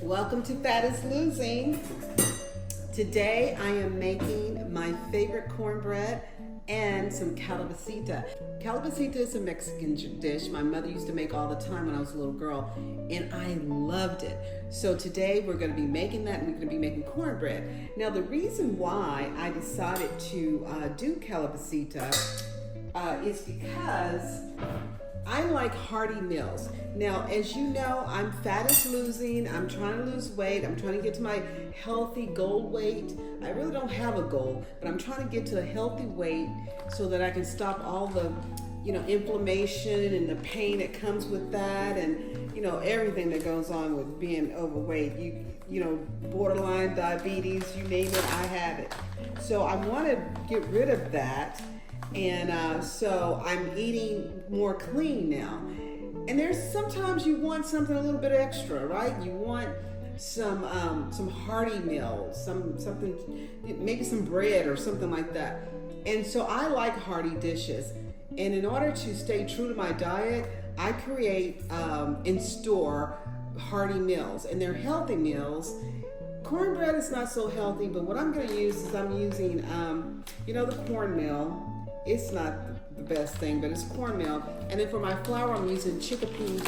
Welcome to Fat is Losing. Today I am making my favorite cornbread and some calabacita. Calabacita is a Mexican dish my mother used to make all the time when I was a little girl, and I loved it. So today we're going to be making that, and we're going to be making cornbread. Now the reason why I decided to do calabacita is because I like hearty meals. Now, as you know, I'm fat is losing. I'm trying to lose weight. I'm trying to get to my healthy goal weight. I really don't have a goal, but I'm trying to get to a healthy weight so that I can stop all the, inflammation and the pain that comes with that, and everything that goes on with being overweight. Borderline diabetes, you name it, I have it. So I want to get rid of that. And so I'm eating more clean now. And there's sometimes you want something a little bit extra, right? You want some hearty meals, something, maybe some bread or something like that. And so I like hearty dishes. And in order to stay true to my diet, I create and store hearty meals, and they're healthy meals. Cornbread is not so healthy, but what I'm going to use is I'm using, the cornmeal. It's not the best thing, but it's cornmeal. And then for my flour, I'm using chickpea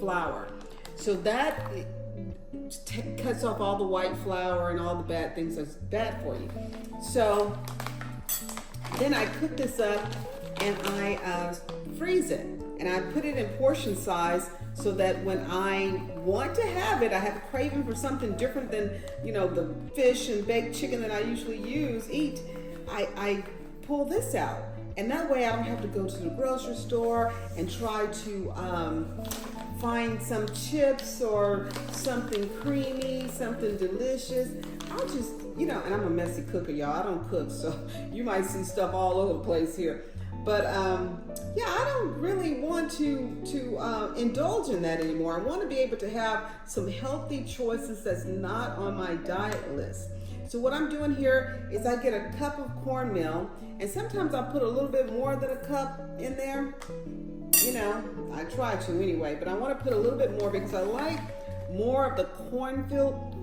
flour. So that cuts off all the white flour and all the bad things that's bad for you. So then I cook this up and I freeze it. And I put it in portion size so that when I want to have it, I have a craving for something different than, the fish and baked chicken that I usually eat. I pull this out, and that way I don't have to go to the grocery store and try to find some chips or something creamy, something delicious. I'll just, and I'm a messy cooker, y'all. I don't cook, so you might see stuff all over the place here. But I don't really want to indulge in that anymore. I want to be able to have some healthy choices that's not on my diet list. So what I'm doing here is I get a cup of cornmeal, and sometimes I put a little bit more than a cup in there. I try to anyway, but I want to put a little bit more because I like more of the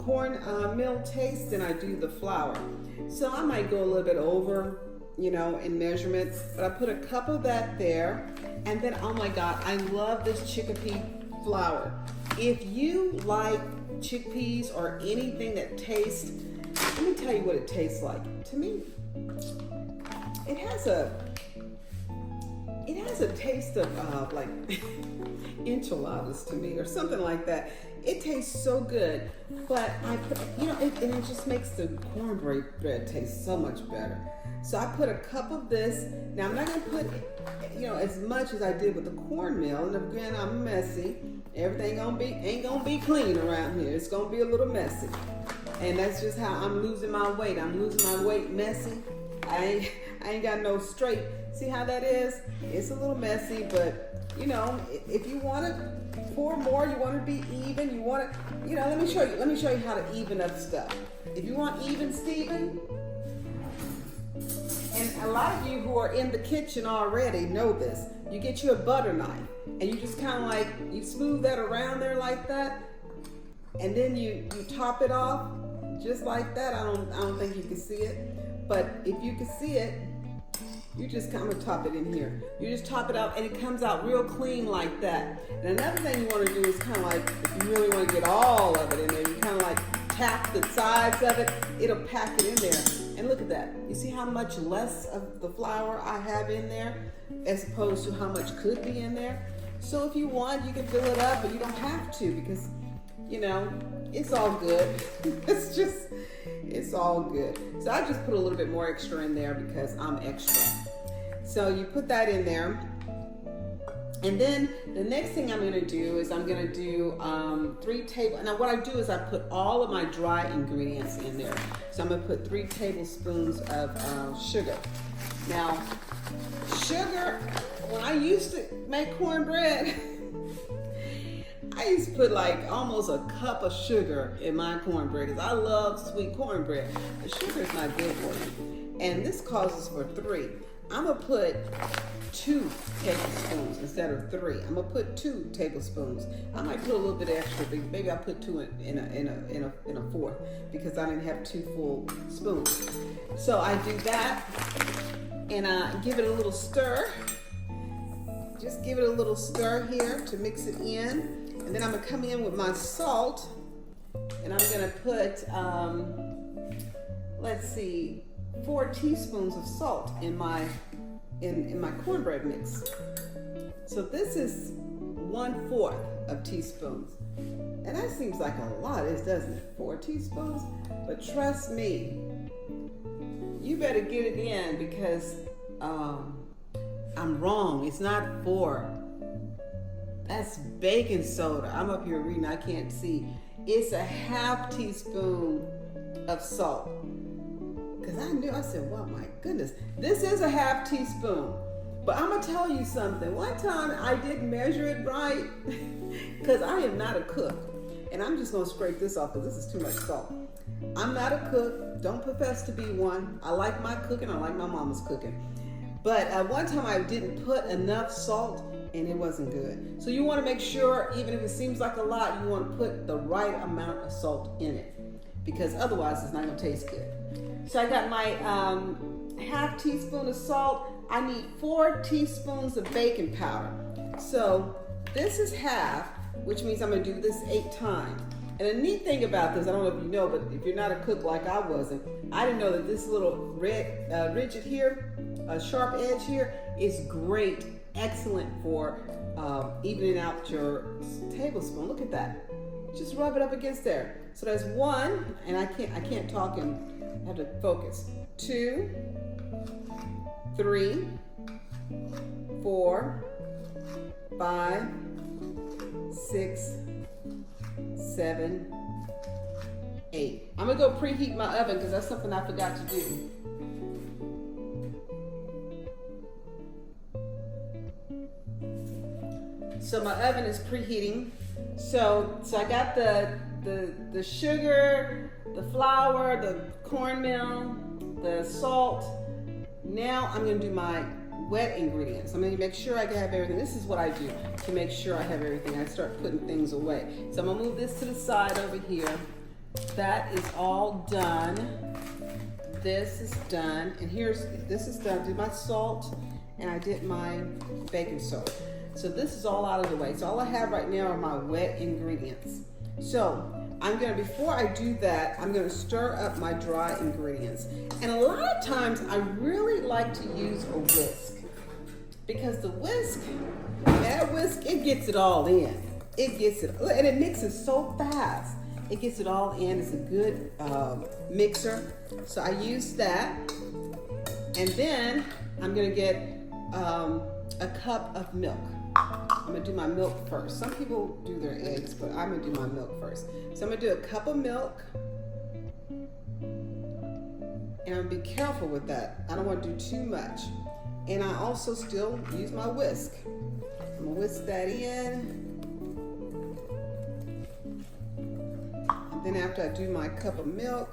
cornmeal taste than I do the flour. So I might go a little bit over, in measurement, but I put a cup of that there. And then, oh my God, I love this chickpea flour. If you like chickpeas or anything that tastes, let me tell you what it tastes like. To me, it has a taste of like enchiladas to me, or something like that. It tastes so good, but I put, and it just makes the cornbread taste so much better. So I put a cup of this. Now I'm not gonna put, as much as I did with the cornmeal. And again, I'm messy. Everything ain't gonna be clean around here. It's gonna be a little messy. And that's just how I'm losing my weight. I'm losing my weight messy. I ain't got no straight. See how that is? It's a little messy, but if you want to pour more, you want to be even, you want to, let me show you how to even up stuff. If you want even Steven, and a lot of you who are in the kitchen already know this, you get you a butter knife, and you just kind of like, you smooth that around there like that, and then you top it off just like that. I don't think you can see it, but if you can see it, you just kind of top it in here. You just top it out, and it comes out real clean like that. And another thing you want to do is kind of like, if you really want to get all of it in there, you kind of like tap the sides of it. It'll pack it in there. And look at that. You see how much less of the flour I have in there as opposed to how much could be in there? So if you want, you can fill it up, but you don't have to because, it's all good. It's all good. So I just put a little bit more extra in there because I'm extra. So you put that in there. And then the next thing I'm gonna do is I'm gonna do 3 tablespoons. Now what I do is I put all of my dry ingredients in there. So I'm gonna put 3 tablespoons of sugar. Now, sugar, when I used to make cornbread, I used to put like almost a cup of sugar in my cornbread because I love sweet cornbread. The sugar is not good for you. And this causes for 3. I'm gonna put 2 tablespoons instead of 3. I'm gonna put 2 tablespoons. I might put a little bit extra, but maybe I'll put 2 in a fourth because I didn't have 2 full spoons. So I do that, and I give it a little stir. Just give it a little stir here to mix it in. And then I'm gonna come in with my salt, and I'm gonna put, let's see, 4 teaspoons of salt in my cornbread mix. So this is 1/4 of teaspoons. And that seems like a lot, doesn't it? 4 teaspoons? But trust me, you better get it in because I'm wrong. It's not 4. That's baking soda. I'm up here reading, I can't see. It's a 1/2 teaspoon of salt. Because I said, well, my goodness, this is a 1/2 teaspoon. But I'm going to tell you something. One time I didn't measure it right because I am not a cook. And I'm just going to scrape this off because this is too much salt. I'm not a cook. Don't profess to be one. I like my cooking. I like my mama's cooking. But one time I didn't put enough salt and it wasn't good. So you want to make sure, even if it seems like a lot, you want to put the right amount of salt in it because otherwise it's not going to taste good. So I got my 1/2 teaspoon of salt. I need 4 teaspoons of baking powder. So this is 1/2, which means I'm gonna do this 8 times. And the neat thing about this, I don't know if you know, but if you're not a cook like I wasn't, I didn't know that this little ridge here, sharp edge here, is great, excellent for evening out your tablespoon. Look at that. Just rub it up against there. So there's 1, and I can't talk and have to focus. 2, 3, 4, 5, 6, 7, 8. I'm gonna go preheat my oven because that's something I forgot to do. So my oven is preheating. So I got the sugar, the flour, the cornmeal, the salt. Now I'm gonna do my wet ingredients. I'm gonna make sure I have everything. This is what I do to make sure I have everything. I start putting things away. So I'm gonna move this to the side over here. That is all done. This is done. And this is done. I did my salt and I did my baking soda. So this is all out of the way. So all I have right now are my wet ingredients. So before I do that, I'm gonna stir up my dry ingredients. And a lot of times I really like to use a whisk because the whisk, it gets it all in. It gets it, and it mixes so fast. It gets it all in. It's a good mixer. So I use that. And then I'm gonna get a cup of milk. I'm gonna do my milk first. Some people do their eggs, but I'm gonna do my milk first. So I'm gonna do a cup of milk. And I'm gonna be careful with that. I don't wanna do too much. And I also still use my whisk. I'm gonna whisk that in. And then after I do my cup of milk,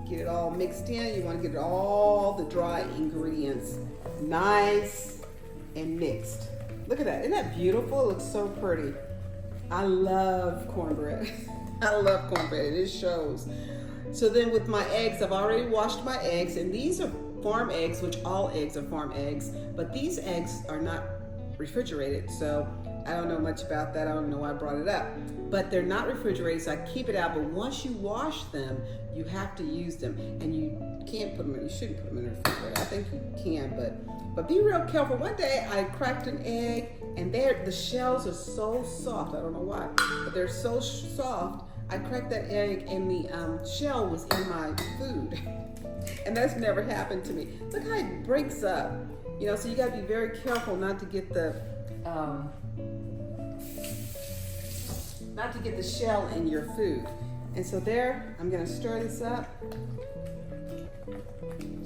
get it all mixed in. You wanna get all the dry ingredients nice and mixed. Look at that, isn't that beautiful? It looks so pretty. I love cornbread. I love cornbread, it shows. So then with my eggs, I've already washed my eggs, and these are farm eggs, which all eggs are farm eggs, but these eggs are not refrigerated, so I don't know much about that. I don't know why I brought it up. But they're not refrigerated, so I keep it out, but once you wash them, you have to use them, and you can't put them in, you shouldn't put them in the refrigerator. I think you can, but be real careful. One day I cracked an egg, and the shells are so soft. I don't know why, but they're so soft. I cracked that egg, and the shell was in my food, and that's never happened to me. Look how it breaks up. You know, so you got to be very careful not to get the shell in your food. And so there, I'm gonna stir this up.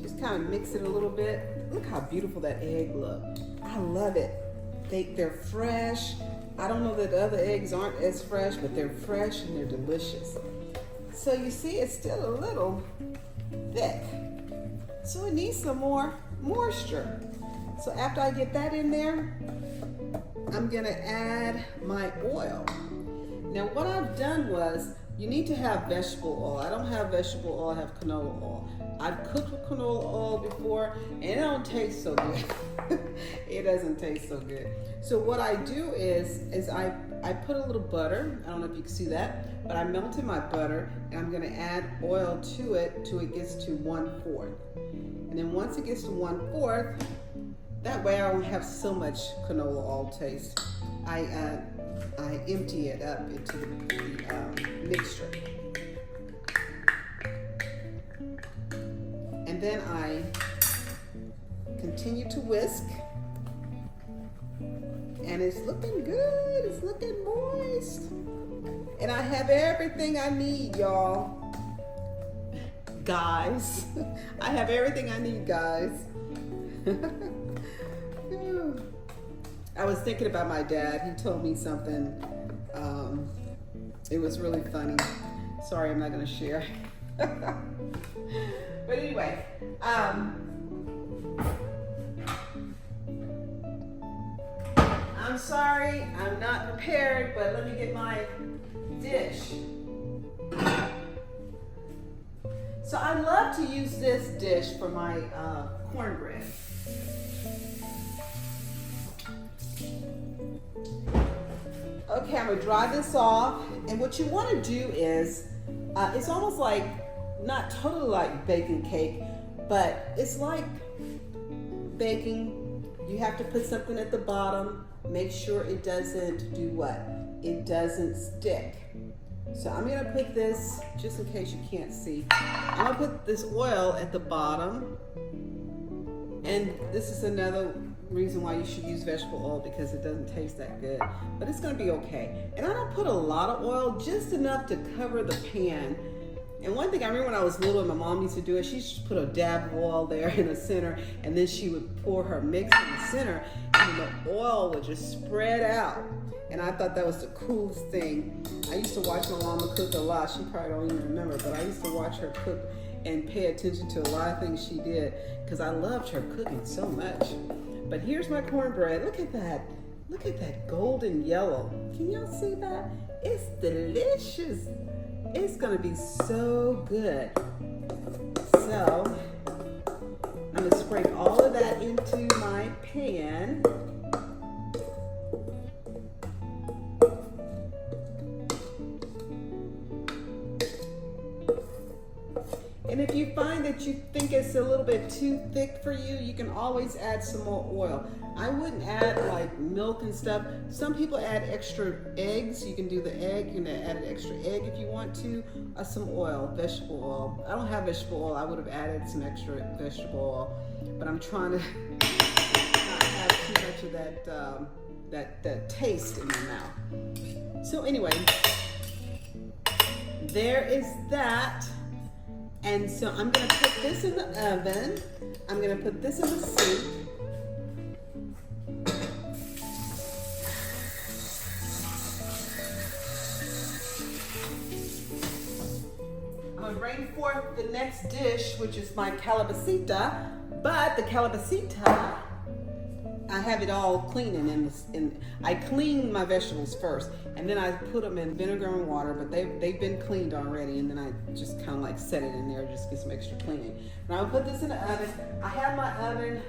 Just kind of mix it a little bit. Look how beautiful that egg looks. I love it. They're fresh. I don't know that the other eggs aren't as fresh, but they're fresh and they're delicious. So you see, it's still a little thick. So it needs some more moisture. So after I get that in there, I'm gonna add my oil. Now what I've done was, you need to have vegetable oil. I don't have vegetable oil, I have canola oil. I've cooked with canola oil before and it don't taste so good. It doesn't taste so good. So what I do is I put a little butter. I don't know if you can see that, but I melted my butter and I'm gonna add oil to it till it gets to 1/4. And then once it gets to 1/4, that way I don't have so much canola oil taste. I empty it up into the mixture. And then I continue to whisk. And it's looking good, it's looking moist. And I have everything I need, y'all. Guys, I have everything I need, guys. I was thinking about my dad. He told me something. It was really funny. Sorry, I'm not gonna share. But anyway, I'm sorry, I'm not prepared, but let me get my dish. So I love to use this dish for my cornbread. Okay, I'm gonna dry this off, and what you want to do is, it's almost like, not totally like baking cake, but it's like baking. You have to put something at the bottom, make sure it doesn't do what? It doesn't stick. So I'm gonna put this, just in case you can't see, I'm gonna put this oil at the bottom, and this is another reason why you should use vegetable oil, because it doesn't taste that good, but it's gonna be okay. And I don't put a lot of oil, just enough to cover the pan. And one thing I remember when I was little and my mom used to do it, she used to put a dab of oil there in the center, and then she would pour her mix in the center, and the oil would just spread out. And I thought that was the coolest thing. I used to watch my mama cook a lot. She probably don't even remember, but I used to watch her cook and pay attention to a lot of things she did, because I loved her cooking so much. But here's my cornbread. Look at that. Look at that golden yellow. Can y'all see that? It's delicious. It's gonna be so good. So I'm gonna sprinkle all of that into my pan. And if you find that you think it's a little bit too thick for you, you can always add some more oil. I wouldn't add like milk and stuff. Some people add extra eggs. You can do the egg, you can add an extra egg if you want to. Some oil, vegetable oil. I don't have vegetable oil. I would have added some extra vegetable oil, but I'm trying to not have too much of that taste in my mouth. So anyway, there is that. And so I'm gonna put this in the oven. I'm gonna put this in the sink. I'm gonna bring forth the next dish, which is my calabacita. But the calabacita, I have it all cleaning I clean my vegetables first, and then I put them in vinegar and water, but they've been cleaned already, and then I just kind of like set it in there, just get some extra cleaning. Now I'm gonna put this in the oven. I have my oven,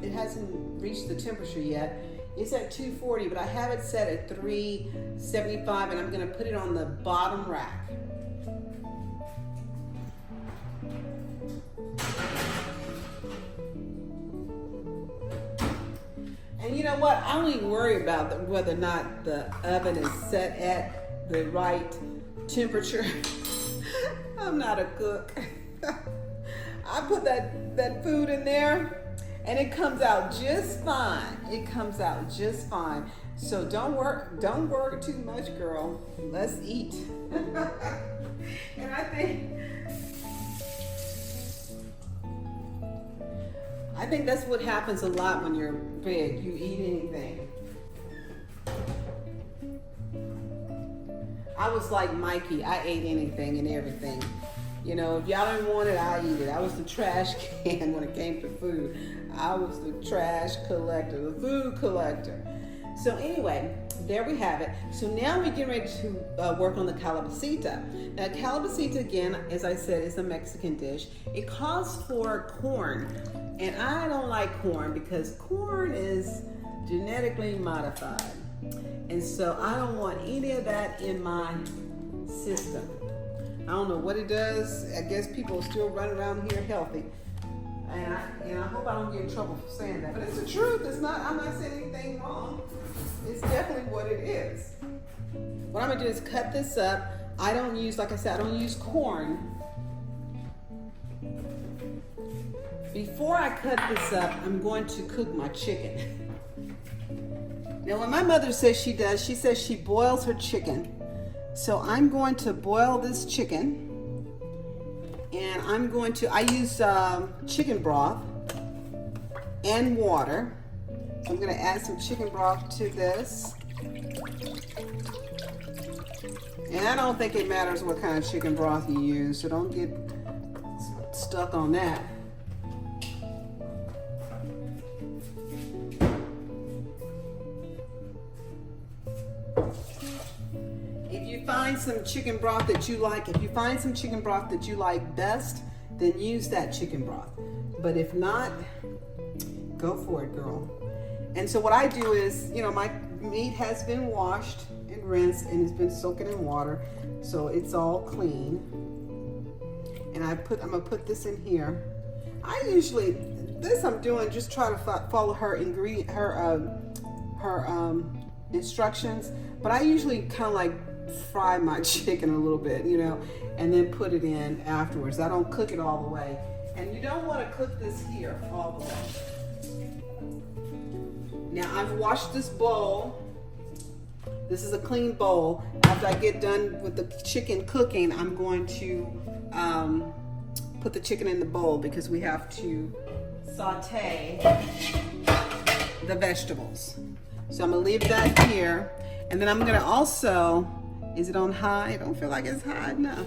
it hasn't reached the temperature yet. It's at 240, but I have it set at 375, and I'm gonna put it on the bottom rack. And you know what? I don't even worry about whether or not the oven is set at the right temperature. I'm not a cook. I put that food in there and it comes out just fine. It comes out just fine. So don't worry too much, girl. Let's eat. And I think that's what happens a lot when you're big. You eat anything. I was like Mikey. I ate anything and everything. You know, if y'all didn't want it, I'll eat it. I was the trash can when it came to food. I was the trash collector, the food collector. So anyway, there we have it. So now we're getting ready to work on the calabacita. Now calabacita, again, as I said, is a Mexican dish. It calls for corn. And I don't like corn because corn is genetically modified. And so I don't want any of that in my system. I don't know what it does. I guess people still run around here healthy. And I hope I don't get in trouble for saying that. But it's the truth. It's not, I'm not saying anything wrong. It's definitely what it is. What I'm gonna do is cut this up. I don't use, like I said, I don't use corn. Before I cut this up, I'm going to cook my chicken. Now what my mother says she does, she says she boils her chicken. So I'm going to boil this chicken, and I use chicken broth and water. So I'm gonna add some chicken broth to this. And I don't think it matters what kind of chicken broth you use, so don't get stuck on that. Find some chicken broth that you like. If you find some chicken broth that you like best, then use that chicken broth. But if not, go for it, girl. And so what I do is, you know, my meat has been washed and rinsed and it's been soaking in water, so it's all clean. And I'm gonna put this in here. I usually, this I'm doing just try to follow her instructions, but I usually kind of like fry my chicken a little bit, you know, and then put it in afterwards. I don't cook it all the way. And you don't want to cook this here all the way. Now I've washed this bowl. This is a clean bowl. After I get done with the chicken cooking, I'm going to put the chicken in the bowl because we have to saute the vegetables. So I'm gonna leave that here. And then I'm gonna also, is it on high? I don't feel like it's high enough.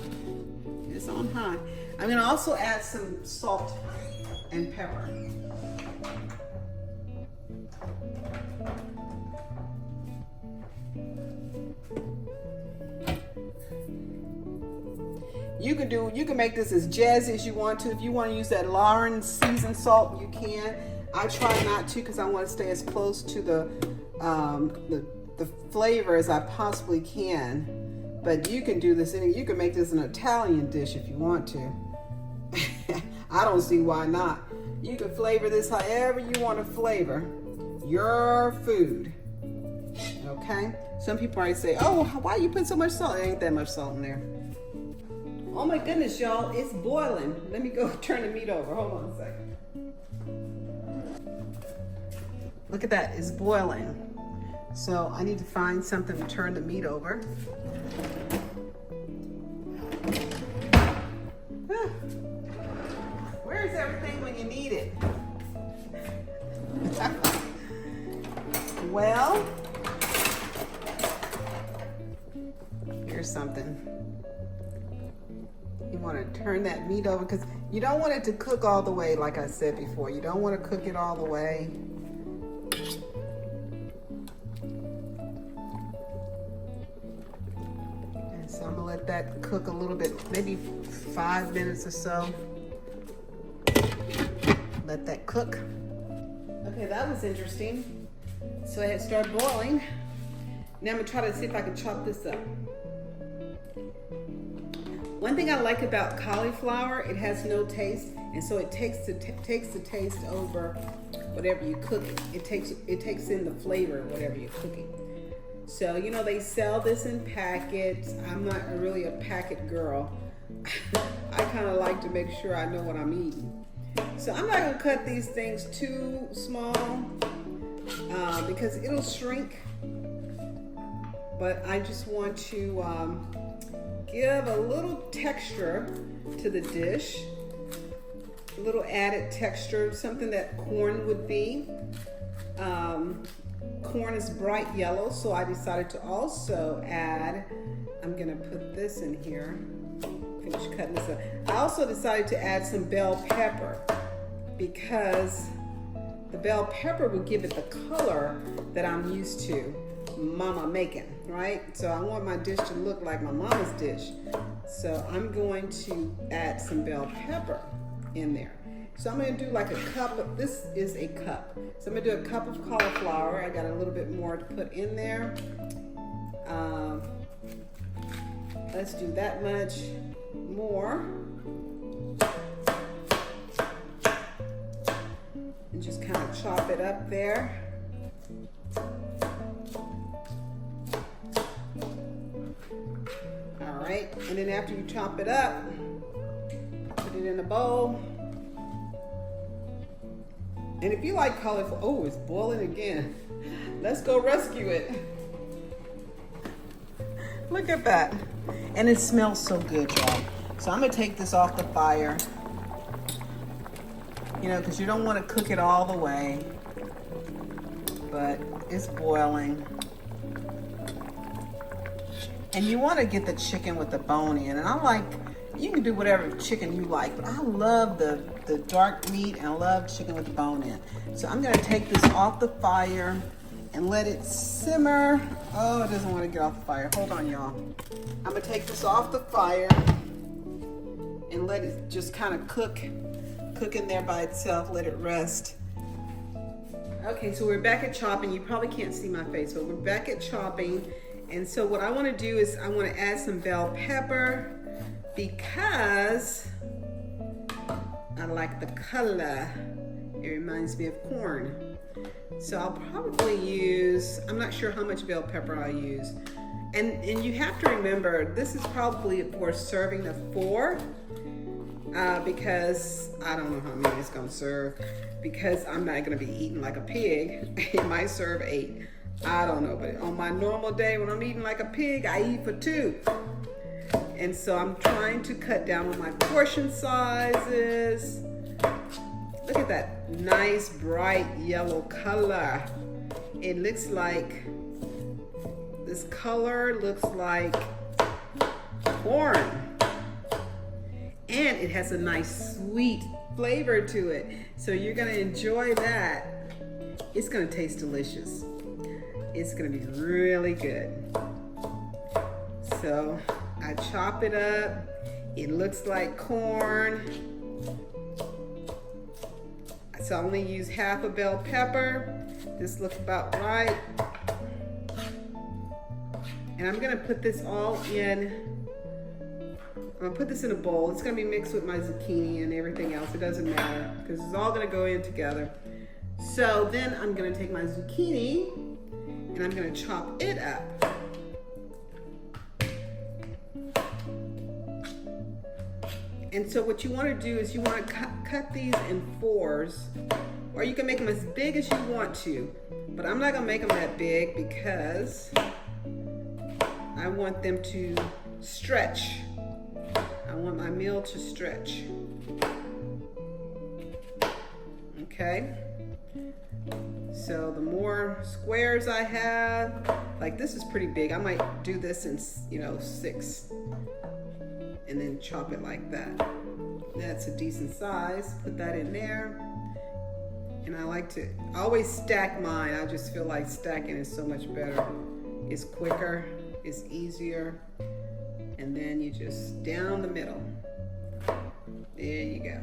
It's on high. I'm gonna also add some salt and pepper. You can make this as jazzy as you want to. If you want to use that Lauren seasoned salt, you can. I try not to because I want to stay as close to the flavor as I possibly can. But you can do this, you can make this an Italian dish if you want to. I don't see why not. You can flavor this however you want to flavor your food. Okay? Some people already say, oh, why you put so much salt? There ain't that much salt in there. Oh my goodness, y'all, it's boiling. Let me go turn the meat over. Hold on a second. Look at that, it's boiling. So I need to find something to turn the meat over. Where's everything when you need it? Well, here's something. You want to turn that meat over because you don't want it to cook all the way, like I said before. You don't want to cook it all the way. And so I'm gonna let that cook a little bit, maybe 5 minutes or so. Let that cook. Okay, that was interesting. So it had started boiling. Now I'm gonna try to see if I can chop this up. One thing I like about cauliflower, it has no taste, and so it takes the taste over whatever you cook. It takes in the flavor of whatever you're cooking. So, you know, they sell this in packets. I'm not really a packet girl. I kind of like to make sure I know what I'm eating. So I'm not gonna cut these things too small because it'll shrink. But I just want to give a little texture to the dish, a little added texture, something that corn would be. Corn is bright yellow, so I decided to also add, I'm gonna put this in here. If finish cutting this up. I also decided to add some bell pepper because the bell pepper will give it the color that I'm used to mama making, right? So I want my dish to look like my mama's dish. So I'm going to add some bell pepper in there. So I'm going to do like a cup of, this is a cup. So I'm going to do a cup of cauliflower. I got a little bit more to put in there. Let's do that much more. And just kind of chop it up there. All right, and then after you chop it up, put it in a bowl. And if you like cauliflower, oh, it's boiling again. Let's go rescue it. Look at that. And it smells so good, y'all. So I'm gonna take this off the fire. You know, because you don't want to cook it all the way. But it's boiling. And you want to get the chicken with the bone in. And I like, you can do whatever chicken you like, but I love the dark meat and I love chicken with the bone in. So I'm going to take this off the fire and let it simmer. Oh, it doesn't want to get off the fire. Hold on, y'all. I'm going to take this off the fire and let it just kind of cook in there by itself. Let it rest. Okay, so we're back at chopping. You probably can't see my face, but we're back at chopping. And so what I want to do is I want to add some bell pepper because I like the color. It reminds me of corn. So I'll probably use, I'm not sure how much bell pepper I'll use. And you have to remember, this is probably for a serving of 4 because I don't know how many it's going to serve because I'm not going to be eating like a pig. It might serve 8. I don't know, but on my normal day when I'm eating like a pig, I eat for 2. And so I'm trying to cut down on my portion sizes. Look at that nice bright yellow color. It looks like, this color looks like corn. And it has a nice sweet flavor to it. So you're gonna enjoy that. It's gonna taste delicious. It's gonna be really good. So I chop it up. It looks like corn. So I only use half a bell pepper. This looks about right. And I'm gonna put this all in. I'm gonna put this in a bowl. It's gonna be mixed with my zucchini and everything else. It doesn't matter because it's all gonna go in together. So then I'm gonna take my zucchini and I'm gonna chop it up. And so what you wanna do is you wanna cut these in 4s, or you can make them as big as you want to, but I'm not gonna make them that big because I want them to stretch. I want my meal to stretch. Okay? So the more squares I have, like this is pretty big. I might do this in, 6 and then chop it like that. That's a decent size. Put that in there. And I always stack mine. I just feel like stacking is so much better. It's quicker, it's easier. And then you just down the middle. There you go.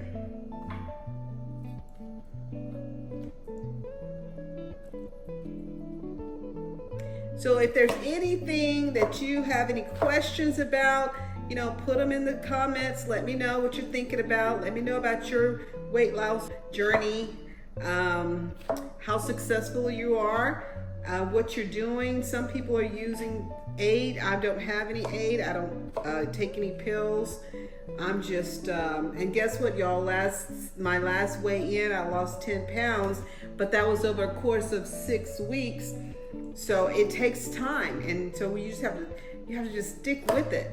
So if there's anything that you have any questions about, put them in the comments. Let me know what you're thinking about. Let me know about your weight loss journey, how successful you are, what you're doing. Some people are using aid. I don't have any aid. I don't take any pills. I'm just, and guess what, y'all? My last weigh in, I lost 10 pounds, but that was over a course of 6 weeks. So it takes time, and so you have to just stick with it.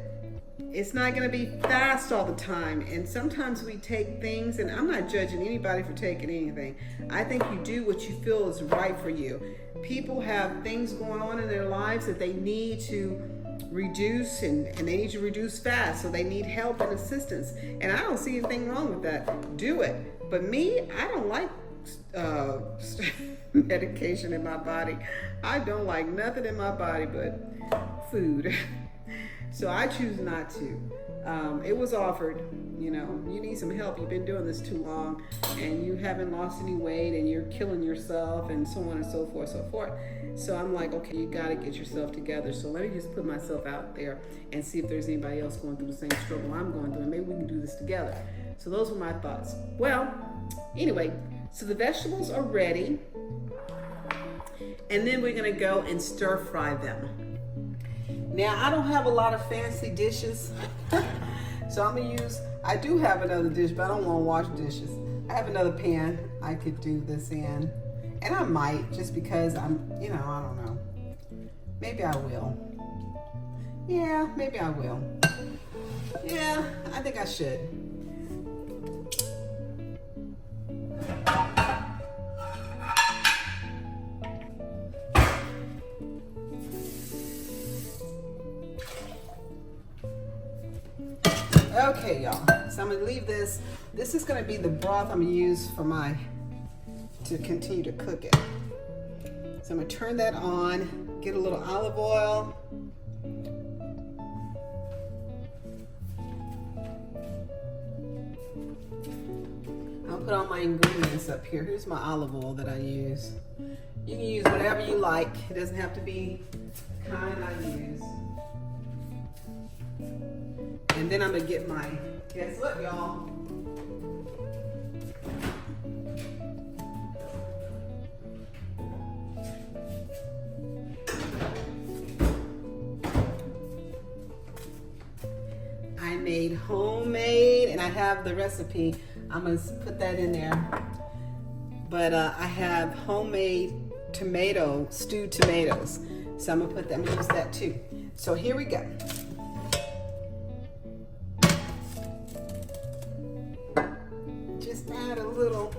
It's not going to be fast all the time, and sometimes we take things, and I'm not judging anybody for taking anything. I think you do what you feel is right for you. People have things going on in their lives that they need to reduce and they need to reduce fast, so they need help and assistance. And I don't see anything wrong with that. Do it. But me, I don't like medication in my body. I don't like nothing in my body but food. So I choose not to. It was offered, you know, you need some help. You've been doing this too long and you haven't lost any weight and you're killing yourself and so on and so forth, so forth. So I'm like, okay, you got to get yourself together. So let me just put myself out there and see if there's anybody else going through the same struggle I'm going through, and maybe we can do this together. So those were my thoughts. Well, anyway, so the vegetables are ready. And then we're going to go and stir fry them. Now, I don't have a lot of fancy dishes. So I'm going to use, I do have another dish, but I don't want to wash dishes. I have another pan I could do this in. And I might, just because I'm, you know, I don't know. Maybe I will. Yeah, maybe I will. Yeah, I think I should. Okay, y'all, so I'm gonna leave this. This is gonna be the broth I'm gonna use for to continue to cook it. So I'm gonna turn that on, get a little olive oil. I'll put all my ingredients up here. Here's my olive oil that I use. You can use whatever you like. It doesn't have to be the kind I use. And then I'm gonna get my, guess what, y'all? I made homemade, and I have the recipe. I'm gonna put that in there. But I have homemade stewed tomatoes. So I'm gonna use that too. So here we go. Just add a little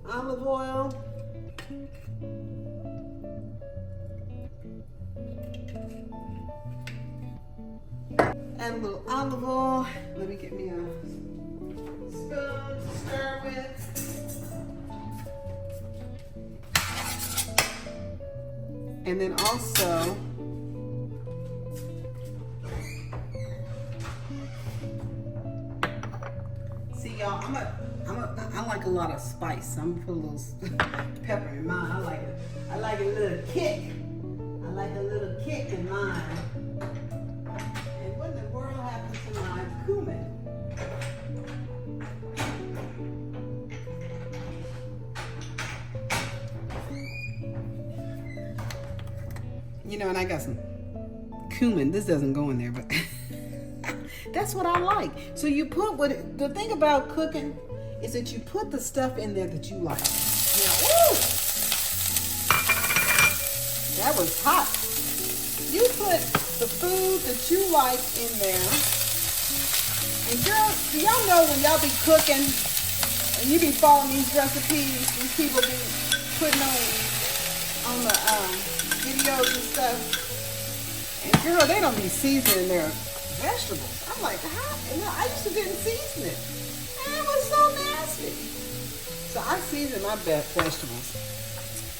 olive oil. Add a little olive oil. Let me get me a spoon to stir with. And then also, see y'all, I like a lot of spice. I'm gonna put a little pepper in mine. I like a little kick. I like a little kick in mine. And what in the world happened to my cumin? You know, and I got some cumin. This doesn't go in there, but that's what I like. So you put the thing about cooking is that you put the stuff in there that you like. Now, woo! That was hot. You put the food that you like in there. And girls, do y'all know when y'all be cooking and you be following these recipes, these people be putting on the videos and stuff. And girl, they don't be seasoning their vegetables. I'm like, how? And I used to didn't season it. And it was so nasty. So I season my vegetables.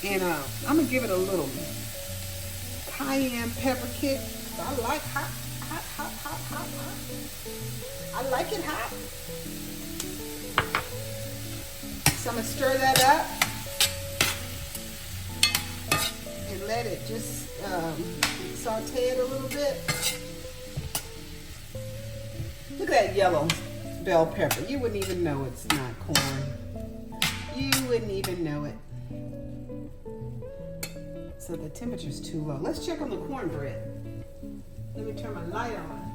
And I'm going to give it a little cayenne pepper kick. I like hot. I like it hot. So I'm going to stir that up. And let it just saute it a little bit. Look at that yellow bell pepper. You wouldn't even know it's not corn. You wouldn't even know it. So the temperature's too low. Let's check on the cornbread. Let me turn my light on.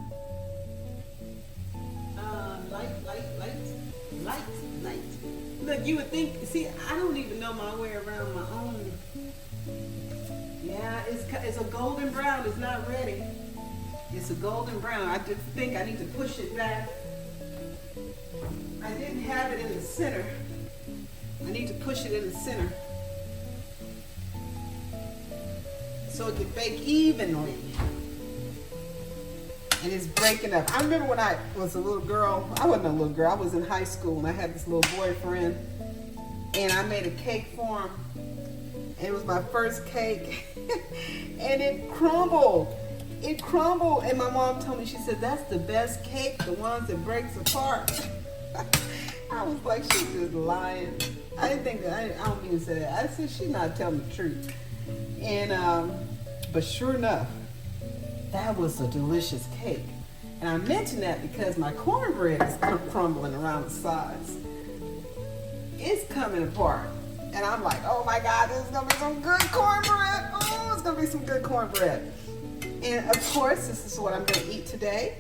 Light. Look, you would think, see, I don't even know my way around my own. Yeah, it's a golden brown. It's not ready. It's a golden brown. I just think I need to push it back. I didn't have it in the center. I need to push it in the center so it can bake evenly. and it's breaking up. I remember when I was a little girl, I wasn't a little girl, I was in high school, and I had this little boyfriend, and I made a cake for him, and it was my first cake, and it crumbled. It crumbled, and my mom told me, she said, that's the best cake, the ones that breaks apart. I was like, she's just lying. I didn't think that, I don't mean to say that. I said, she's not telling the truth. And, but sure enough, that was a delicious cake. And I mentioned that because my cornbread is crumbling around the sides. It's coming apart. And I'm like, oh my God, this is gonna be some good cornbread. Oh, it's gonna be some good cornbread. And of course, this is what I'm gonna eat today.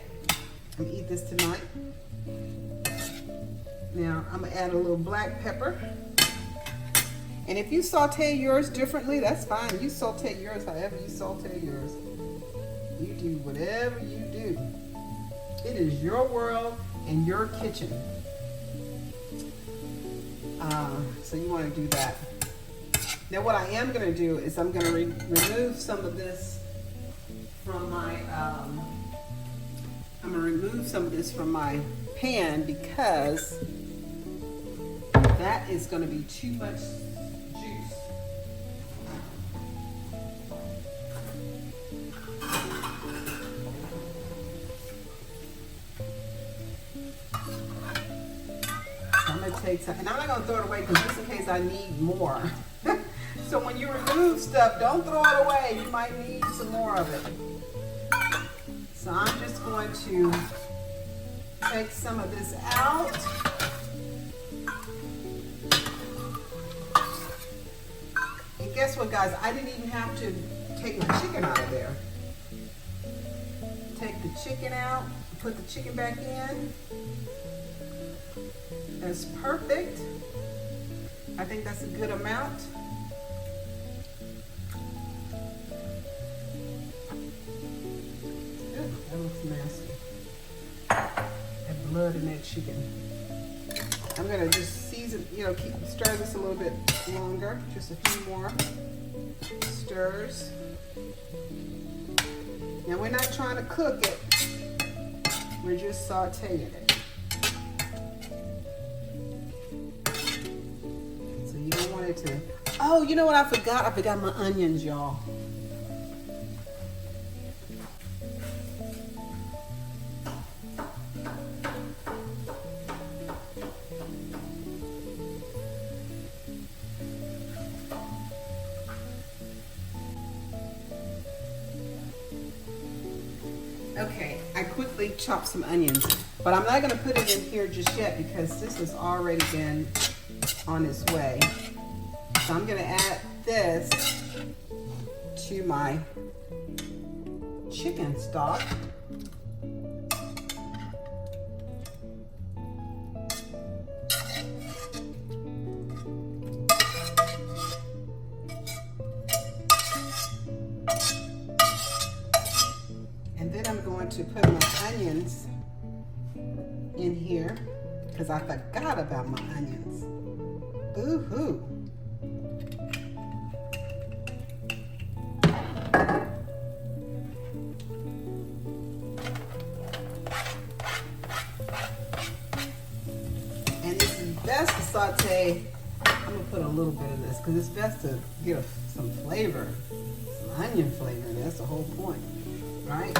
I'm gonna eat this tonight. Now, I'm gonna add a little black pepper. And if you saute yours differently, that's fine. You saute yours however you saute yours. You do whatever you do. It is your world and your kitchen. So you want to do that. Now what I am going to do is I'm going to remove some of this from my, I'm going to remove some of this from my pan because that is going to be too much juice. I'm going to take some, and I'm not going to throw it away because just in case I need more. So when you remove stuff, don't throw it away. You might need some more of it. So I'm just going to take some of this out. And guess what, guys? I didn't even have to take the chicken out of there. Take the chicken out, put the chicken back in. That's perfect. I think that's a good amount. That looks nasty. That blood in that chicken. I'm gonna just season, stir this a little bit longer. Just a few more stirs. Now we're not trying to cook it. We're just sauteing it. So you don't want it to. Oh, you know what I forgot? I forgot my onions, y'all. Okay, I quickly chopped some onions, but I'm not going to put it in here just yet because this has already been on its way. So I'm going to add this to my chicken stock. To put my onions in here because I forgot about my onions. Boo-hoo. And this is best to saute. I'm gonna put a little bit of this because it's best to get some flavor, some onion flavor. That's the whole point, right?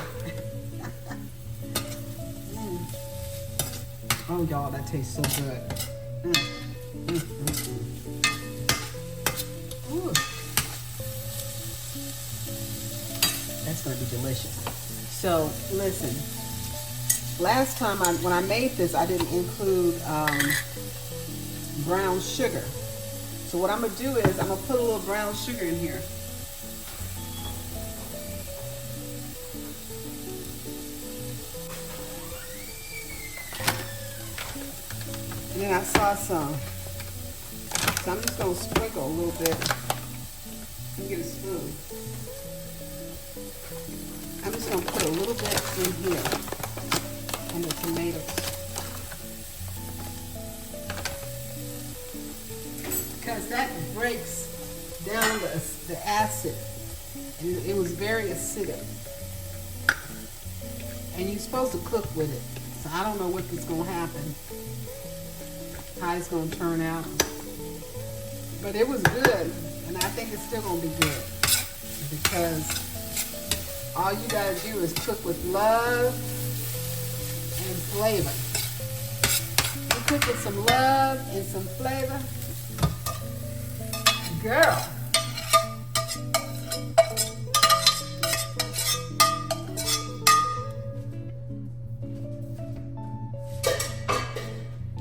Oh, y'all, that tastes so good. Ooh. That's going to be delicious. So, listen. Last time, when I made this, I didn't include brown sugar. So what I'm going to do is, I'm going to put a little brown sugar in here. And then I saw some. So I'm just going to sprinkle a little bit. Let me get a spoon. I'm just going to put a little bit in here on the tomatoes. Because that breaks down the acid. And it was very acidic. And you're supposed to cook with it. So I don't know what's going to happen. How it's going to turn out. But it was good. And I think it's still going to be good. Because all you got to do is cook with love and flavor. You cook with some love and some flavor. Girl.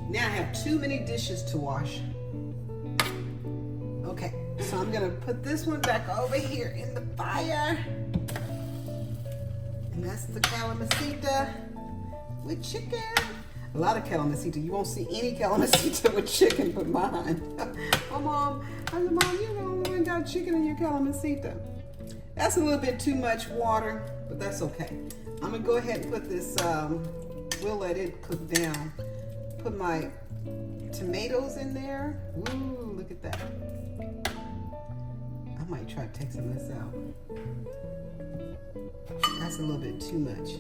Now I have too many dishes to wash. Okay, so I'm gonna put this one back over here in the fire. And that's the calabacita with chicken. A lot of calabacita. You won't see any calabacita with chicken but mine. My mom, I said, Mom, you're the only one got chicken in your calabacita. That's a little bit too much water, but that's okay. I'm gonna go ahead and put this, we'll let it cook down. Put my tomatoes in there. Ooh, look at that. I might try to take some of this out. That's a little bit too much.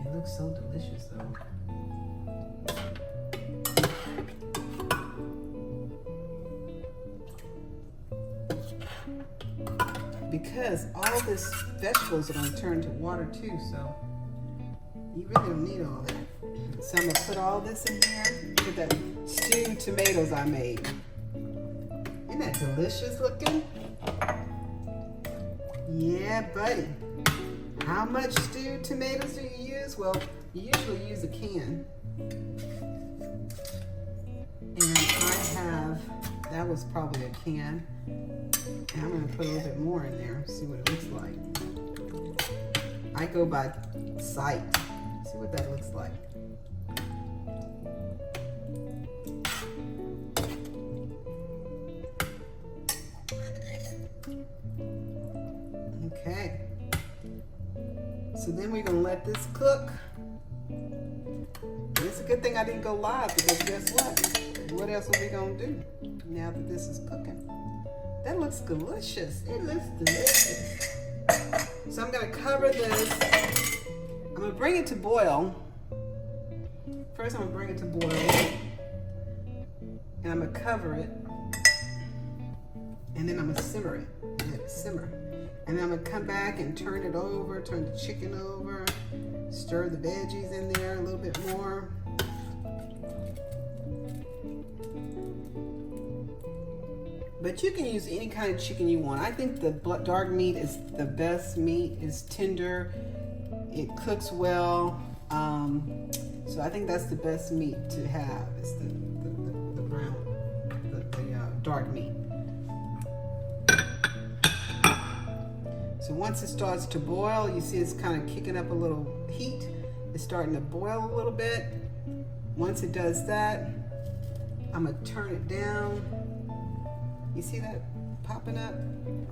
It looks so delicious though. Because all this vegetables are going to turn to water too, so you really don't need all that. So I'm going to put all this in here. Look at that stewed tomatoes I made. Isn't that delicious looking? Yeah, buddy. How much stewed tomatoes do you use? Well, you usually use a can. And I have, that was probably a can. And I'm going to put a little bit more in there, see what it looks like. I go by sight. See what that looks like. Okay. So then we're going to let this cook. It's a good thing I didn't go live because guess what? What else are we going to do now that this is cooking? That looks delicious. It looks delicious. So I'm going to cover this. I'm going to bring it to boil. First I'm going to bring it to boil. And I'm going to cover it. And then I'm going to simmer it. Let it simmer. And then I'm going to come back and turn it over, turn the chicken over, stir the veggies in there a little bit more. But you can use any kind of chicken you want. I think the dark meat is the best meat. It's tender. It cooks well. So I think that's the best meat to have. It's the brown, the dark meat. So once it starts to boil, you see it's kind of kicking up a little heat. It's starting to boil a little bit. Once it does that, I'm gonna turn it down. You see that popping up?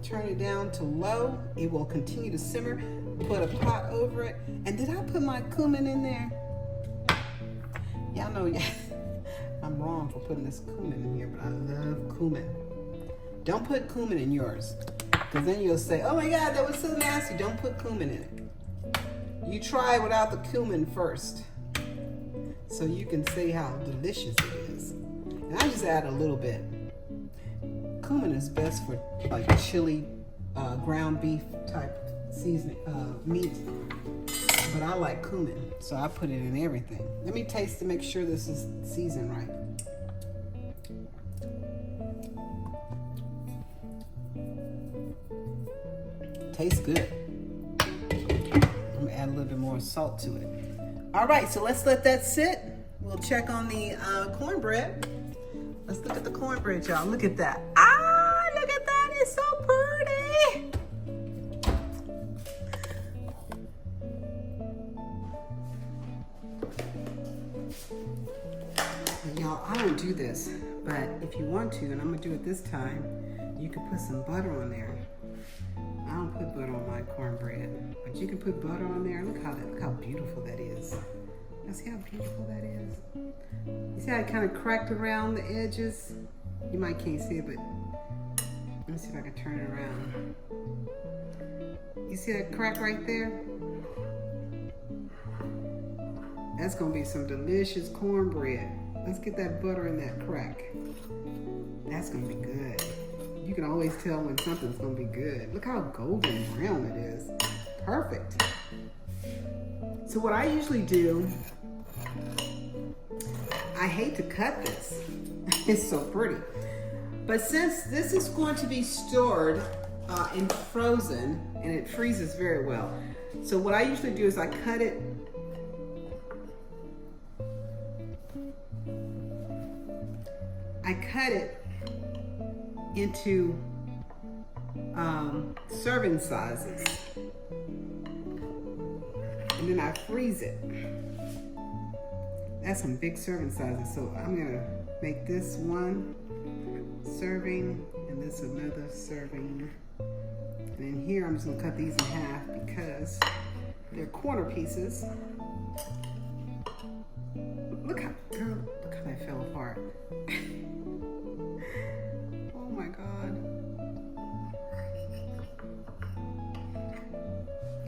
Turn it down to low. It will continue to simmer. Put a pot over it. And did I put my cumin in there? Y'all know I'm wrong for putting this cumin in here, but I love cumin. Don't put cumin in yours. Because then you'll say, oh my God, that was so nasty. Don't put cumin in it. You try without the cumin first. So you can see how delicious it is. And I just add a little bit. Cumin is best for like chili, ground beef type seasoning, meat. But I like cumin, so I put it in everything. Let me taste to make sure this is seasoned right. Tastes good. I'm gonna add a little bit more salt to it. All right, so let's let that sit. We'll check on the cornbread. Let's look at the cornbread, y'all. Look at that. Ah, look at that. It's so pretty. Y'all, I don't do this, but if you want to, and I'm gonna do it this time, you can put some butter on there. I don't put butter on my cornbread, but you can put butter on there. Look how beautiful that is. You see how beautiful that is? You see how it kind of cracked around the edges? You might can't see it, but let me see if I can turn it around. You see that crack right there? That's gonna be some delicious cornbread. Let's get that butter in that crack. That's gonna be good. You can always tell when something's gonna be good. Look how golden brown it is. Perfect. So what I usually do, I hate to cut this. It's so pretty. But since this is going to be stored and frozen, and it freezes very well. So what I usually do is I cut it into serving sizes, and then I freeze it. That's some big serving sizes. So I'm gonna make this one serving and this another serving. And then here I'm just gonna cut these in half because they're corner pieces. Look how that fell apart. Oh my God.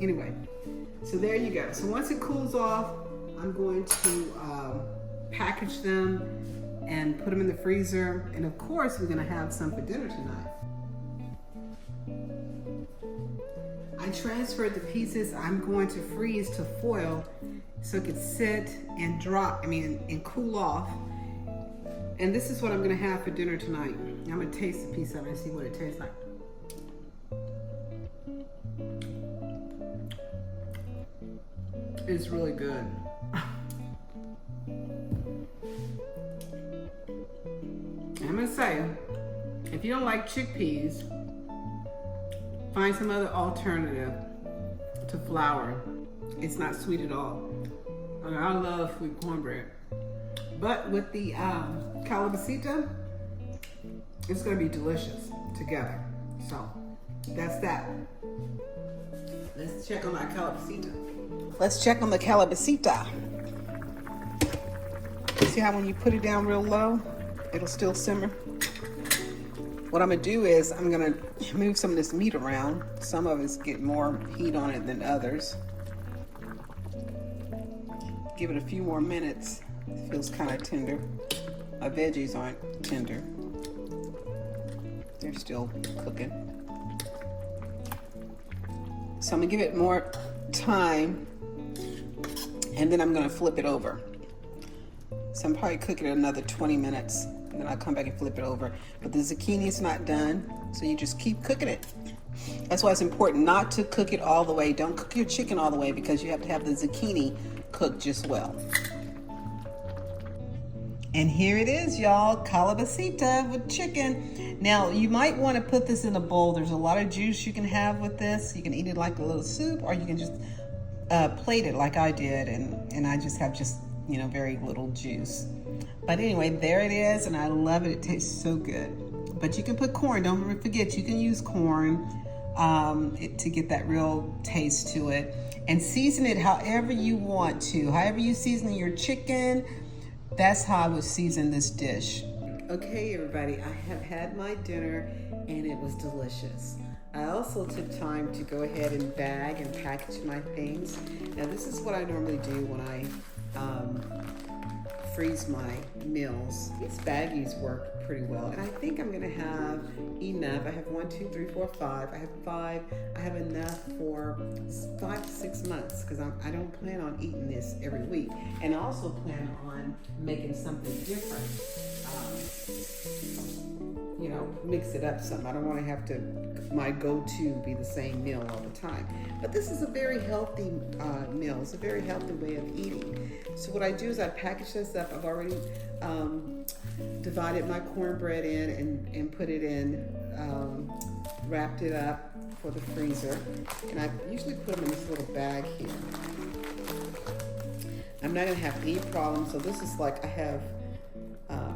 Anyway, so there you go. So once it cools off, I'm going to package them and put them in the freezer. And of course, we're gonna have some for dinner tonight. I transferred the pieces I'm going to freeze to foil so it could sit and and cool off. And this is what I'm gonna have for dinner tonight. I'm gonna taste a piece of it and see what it tastes like. It's really good. I'm gonna say, if you don't like chickpeas, find some other alternative to flour. It's not sweet at all. I mean, I love sweet cornbread. But with the calabacita, it's gonna be delicious together. So that's that. Let's check on our calabacita. Let's check on the calabacita. See how when you put it down real low, it'll still simmer? What I'm gonna do is I'm gonna move some of this meat around. Some of us get more heat on it than others. Give it a few more minutes. It feels kind of tender. My veggies aren't tender. They're still cooking. So I'm gonna give it more time, and then I'm gonna flip it over. So I'm probably cooking it another 20 minutes, and then I'll come back and flip it over. But the zucchini is not done, so you just keep cooking it. That's why it's important not to cook it all the way. Don't cook your chicken all the way because you have to have the zucchini cooked just well. And here it is, y'all, calabacita with chicken. Now, you might want to put this in a bowl. There's a lot of juice you can have with this. You can eat it like a little soup, or you can just plate it like I did, and I just have very little juice. But anyway, there it is, and I love it. It tastes so good. But you can put corn. Don't forget, you can use corn to get that real taste to it. And season it however you want to. However you season your chicken, that's how I would season this dish. Okay, everybody, I have had my dinner, and it was delicious. I also took time to go ahead and bag and package my things. Now, this is what I normally do when I freeze my meals. These baggies work pretty well, and I think I'm gonna have enough. I have 1, 2, 3, 4, 5. I have 5. I have enough for 5 to 6 months because I don't plan on eating this every week, and I also plan on making something different. Mix it up some. I don't want to have my go-to be the same meal all the time. But this is a very healthy meal. It's a very healthy way of eating. So what I do is I package this up. I've already divided my cornbread in and put it in, wrapped it up for the freezer. And I usually put them in this little bag here. I'm not going to have any problems. So this is like I have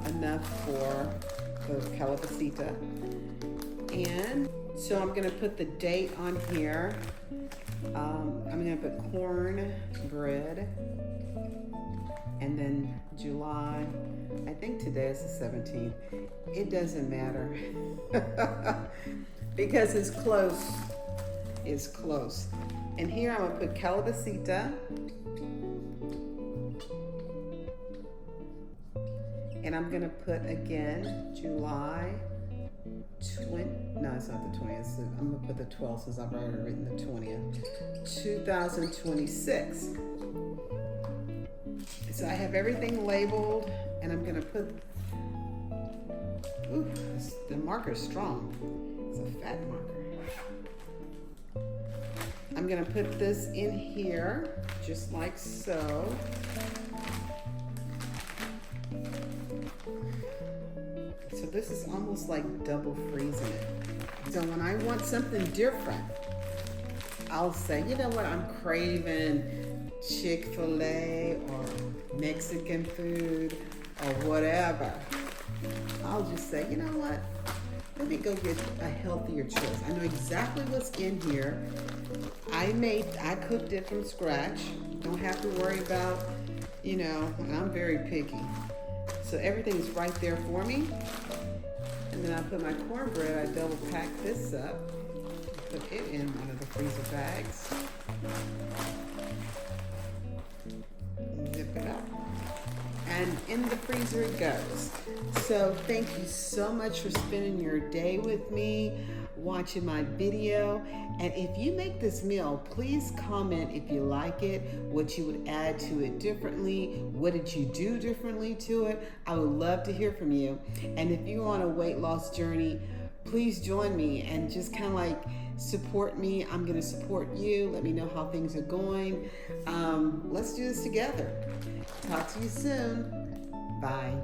enough for the calabacita. And so I'm gonna put the date on here. I'm gonna put cornbread, and then July. I think today is the 17th. It doesn't matter because it's close. is close. And here I'm gonna put calabacita. And I'm gonna put again, July 20, no, it's not the 20th. I'm gonna put the 12th since I've already written the 20th. 2026. So I have everything labeled, and I'm gonna put, ooh, the marker's strong. It's a fat marker. I'm gonna put this in here, just like so. So this is almost like double freezing it. So when I want something different, I'll say, you know what, I'm craving Chick-fil-A or Mexican food or whatever. I'll just say, you know what, let me go get a healthier choice. I know exactly what's in here. I cooked it from scratch. Don't have to worry about, you know, and I'm very picky. So everything's right there for me. And then I put my cornbread, I double pack this up, put it in one of the freezer bags. Zip it up. And in the freezer it goes. So thank you so much for spending your day with me, watching my video. And if you make this meal, please comment if you like it, what you would add to it differently, what did you do differently to it. I would love to hear from you. And if you're on a weight loss journey, please join me and just kind of like support me. I'm gonna support you. Let me know how things are going. Let's do this together. Talk to you soon. Bye.